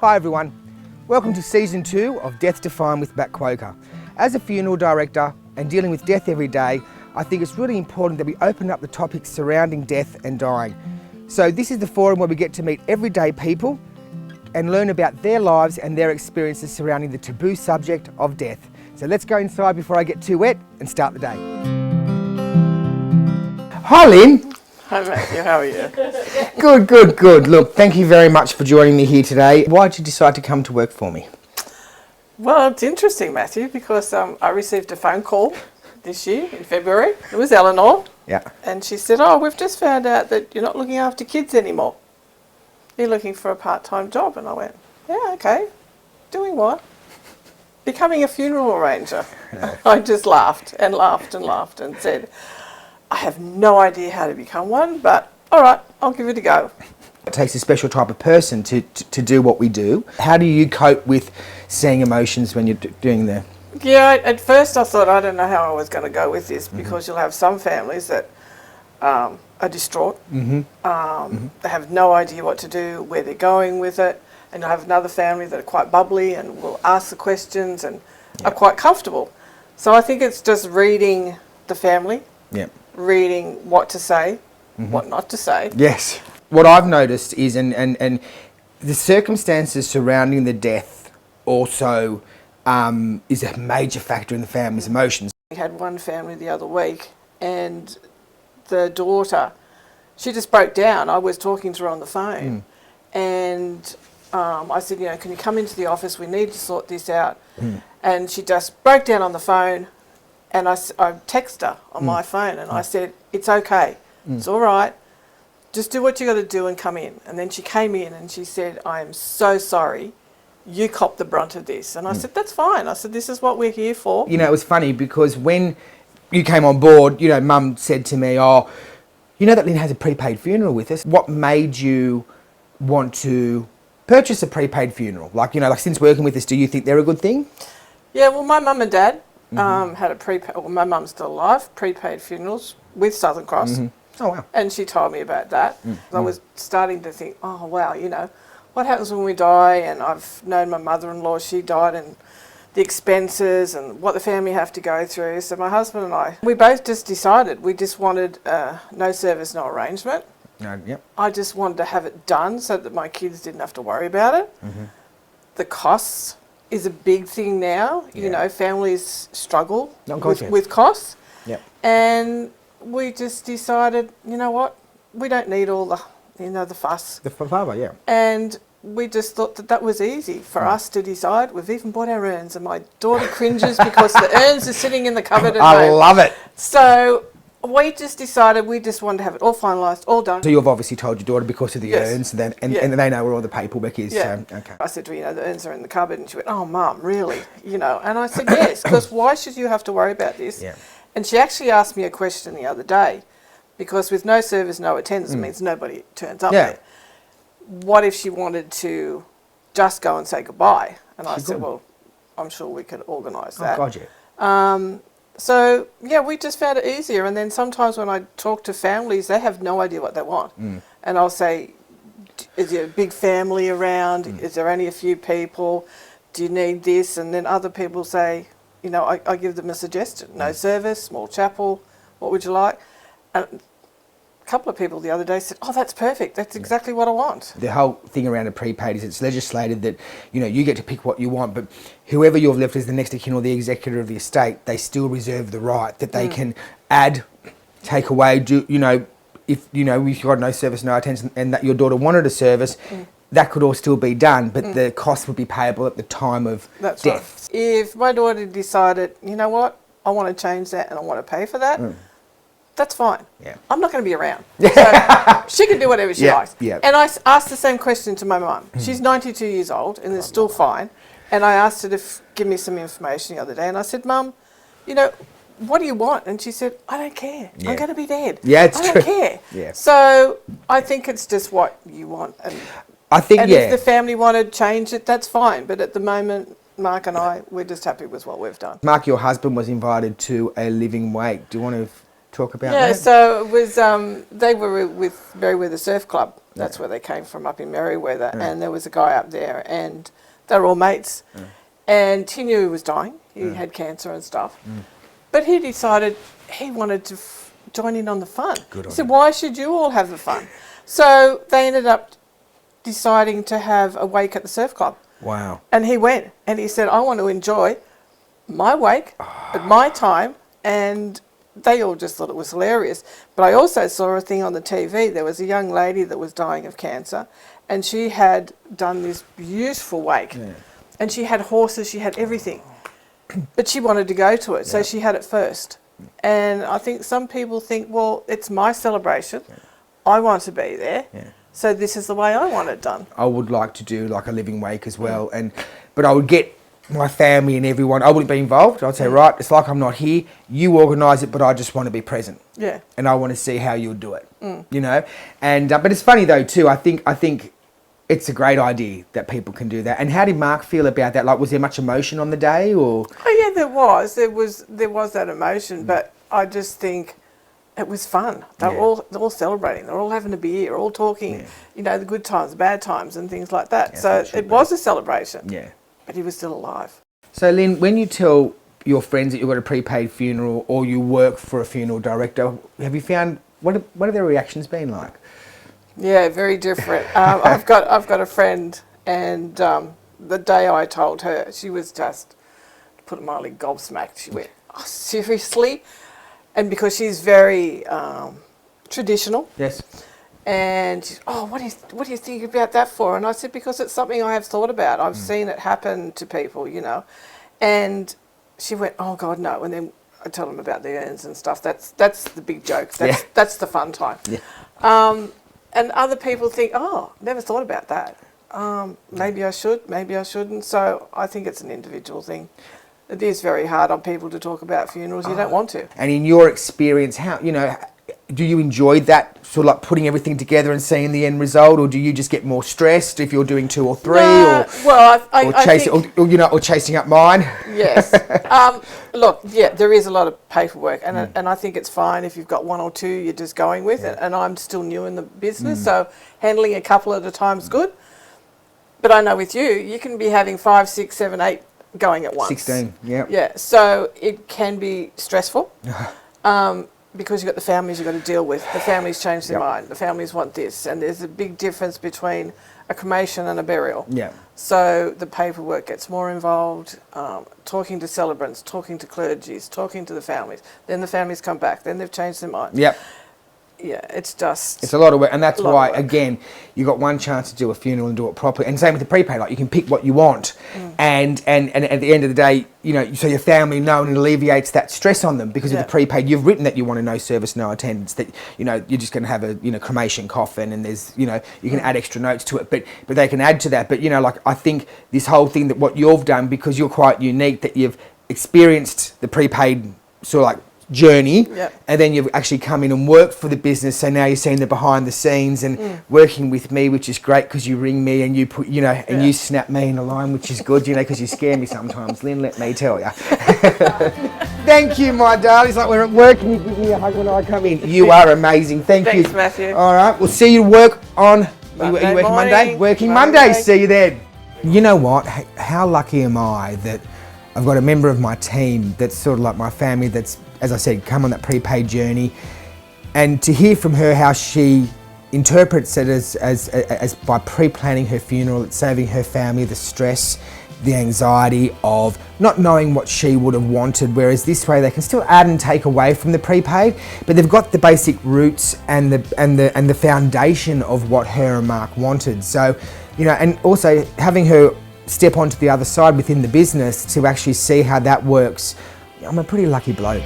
Hi everyone, welcome to Season 2 of Death Defined with Matt Quoker. As a funeral director and dealing with death every day, I think it's really important that we open up the topics surrounding death and dying. So this is the forum where we get to meet everyday people and learn about their lives and their experiences surrounding the taboo subject of death. So let's go inside before I get too wet and start the day. Hi Lynn. Hi Matthew, how are you? Good. Look, thank you very much for joining me here today. Why did you decide to come to work for me? Well, it's interesting, Matthew, because I received a phone call this year in February. It was Eleanor. Yeah. And she said, oh, we've just found out that you're not looking after kids anymore. You're looking for a part-time job. And I went, yeah, okay. Doing what? Becoming a funeral arranger. I just laughed and said, I have no idea how to become one, but all right, I'll give it a go. It takes a special type of person to do what we do. How do you cope with seeing emotions when you're doing the... Yeah, at first I thought, I don't know how I was going to go with this, because you'll have some families that are distraught. They have no idea what to do, where they're going with it. And you'll have another family that are quite bubbly and will ask the questions and are quite comfortable. So I think it's just reading the family, reading what to say, what not to say. Yes. What I've noticed is, and the circumstances surrounding the death also is a major factor in the family's emotions. We had one family the other week, and the daughter, she just broke down. I was talking to her on the phone, and I said, can you come into the office? We need to sort this out. And she just broke down on the phone, and I texted her on my phone, and I said, it's okay, it's all right. Just do what you got to do and come in. And then she came in and she said, I am so sorry. You copped the brunt of this. And I said, that's fine. I said, this is what we're here for. It was funny because when you came on board, Mum said to me, oh, that Lynn has a prepaid funeral with us. What made you want to purchase a prepaid funeral? Like since working with us, do you think they're a good thing? Yeah, well, my mum and dad had a prepaid, well, my mum's still alive, prepaid funerals with Southern Cross. Oh, wow. And she told me about that. I was starting to think, oh, wow, what happens when we die? And I've known my mother-in-law, she died, and the expenses and what the family have to go through. So my husband and I, we both just decided we just wanted no service, no arrangement. I just wanted to have it done so that my kids didn't have to worry about it. The costs is a big thing now. Families struggle with costs. And we just decided, what, we don't need all the, the fuss. The father, yeah. And we just thought that was easy for us to decide. We've even bought our urns, and my daughter cringes because the urns are sitting in the cupboard at home. I love it. So we just decided we just wanted to have it all finalised, all done. So you've obviously told your daughter because of the urns, and they know where all the paperwork is. Yeah. So, okay. I said to her, the urns are in the cupboard, and she went, oh, Mum, really? And I said, yes, because why should you have to worry about this? Yeah. And she actually asked me a question the other day, because with no service, no attendance, it means nobody turns up there. What if she wanted to just go and say goodbye? And I said, well, I'm sure we could organise that. Oh, God, yeah. So, we just found it easier. And then sometimes when I talk to families, they have no idea what they want. And I'll say, is there a big family around? Is there only a few people? Do you need this? And then other people say, I give them a suggestion. No service, small chapel, what would you like? And a couple of people the other day said, oh, that's perfect. That's exactly what I want. The whole thing around a prepaid is it's legislated that, you get to pick what you want, but whoever you've left as the next of kin or the executor of the estate, they still reserve the right that they can add, take away, if you've got no service, no attendance, and that your daughter wanted a service, that could all still be done, but the cost would be payable at the time of death. Right. If my daughter decided, you know what, I want to change that and I want to pay for that, that's fine. Yeah. I'm not going to be around. So she can do whatever she likes. Yeah. And I asked the same question to my mum. She's 92 years old and is still fine. And I asked her to give me some information the other day. And I said, Mum, what do you want? And she said, I don't care. I'm going to be dead. Yeah, it's true. I don't care. Yeah. So I think it's just what you want. And if the family wanted to change it, that's fine. But at the moment, Mark and I, we're just happy with what we've done. Mark, your husband was invited to a living wake. Do you want to talk about Yeah, that? so it was, they were with Merriweather Surf Club. That's where they came from, up in Merriweather. And there was a guy up there, and they were all mates. And he knew he was dying. He had cancer and stuff. But he decided he wanted to join in on the fun. He said, why should you all have the fun? So they ended up deciding to have a wake at the surf club. Wow. And he went, and he said, I want to enjoy my wake at my time. And they all just thought it was hilarious. But I also saw a thing on the TV. There was a young lady that was dying of cancer, and she had done this beautiful wake. And she had horses, she had everything. But she wanted to go to it, so she had it first. And I think some people think, well, it's my celebration. I want to be there. So this is the way I want it done. I would like to do like a living wake as well, but I would get my family and everyone. I wouldn't be involved. I'd say, right, it's like I'm not here. You organise it, but I just want to be present. Yeah. And I want to see how you'll do it. You know, and but it's funny though too. I think it's a great idea that people can do that. And how did Mark feel about that? Like, was there much emotion on the day, or? Oh yeah, there was that emotion, but I just think it was fun. They're all celebrating. They're all having a beer, all talking, you know, the good times, the bad times, and things like that. So it was a celebration. Yeah. But he was still alive. So Lynn, when you tell your friends that you've got a prepaid funeral or you work for a funeral director, have you found what have their reactions been like? Yeah, very different. I've got a friend, and the day I told her, she was just, to put it mildly, gobsmacked. She went, oh, seriously? And because she's very traditional. Yes. And she's, oh, what do you think about that for? And I said, because it's something I have thought about. I've seen it happen to people, you know. And she went, oh God, no. And then I tell them about the urns and stuff. That's the big joke. That's the fun time. Yeah. And other people think, oh, never thought about that. Maybe I should, maybe I shouldn't. So I think it's an individual thing. It is very hard on people to talk about funerals. You don't want to. And in your experience, how, you know, do you enjoy that, sort of like putting everything together and seeing the end result, or do you just get more stressed if you're doing 2 or 3, or chasing up mine? Yes. Look, yeah, there is a lot of paperwork, and I think it's fine if you've got 1 or 2 you're just going with it. And I'm still new in the business, so handling a couple at a time is good. But I know with you can be having 5, 6, 7, 8 going at once. 16, yeah. Yeah, so it can be stressful. Because you've got the families you've got to deal with. The families change their mind. The families want this. And there's a big difference between a cremation and a burial. Yeah. So the paperwork gets more involved, talking to celebrants, talking to clergies, talking to the families. Then the families come back. Then they've changed their mind. Yep. Yeah, it's a lot of work, and that's why, again, you got one chance to do a funeral and do it properly. And same with the prepaid, like you can pick what you want, and at the end of the day, you know, so your family know, and it alleviates that stress on them, because with the prepaid, you've written that you want no service, no attendance, that, you know, you're just going to have a, you know, cremation coffin, and there's, you know, you can add extra notes to it, but they can add to that. But, you know, like, I think this whole thing, that what you've done, because you're quite unique, that you've experienced the prepaid sort of like journey, and then you've actually come in and worked for the business, so now you're seeing the behind the scenes and working with me, which is great, because you ring me and you put, you know, and you snap me in a line, which is good, you know, because you scare me sometimes, Lynn, let me tell you. Thank you, my darling. It's like we're at work and you give me a hug when I come in. You are amazing. Thanks, you. Matthew. All right, we'll see you work on Monday? Working Monday. See you then. You know what? How lucky am I that I've got a member of my team that's sort of like my family, that's, as I said, come on that prepaid journey, and to hear from her how she interprets it as by pre-planning her funeral, it's saving her family the stress, the anxiety of not knowing what she would have wanted, whereas this way they can still add and take away from the prepaid, but they've got the basic roots and the foundation of what her and Mark wanted. So, you know, and also having her step onto the other side within the business to actually see how that works. I'm a pretty lucky bloke.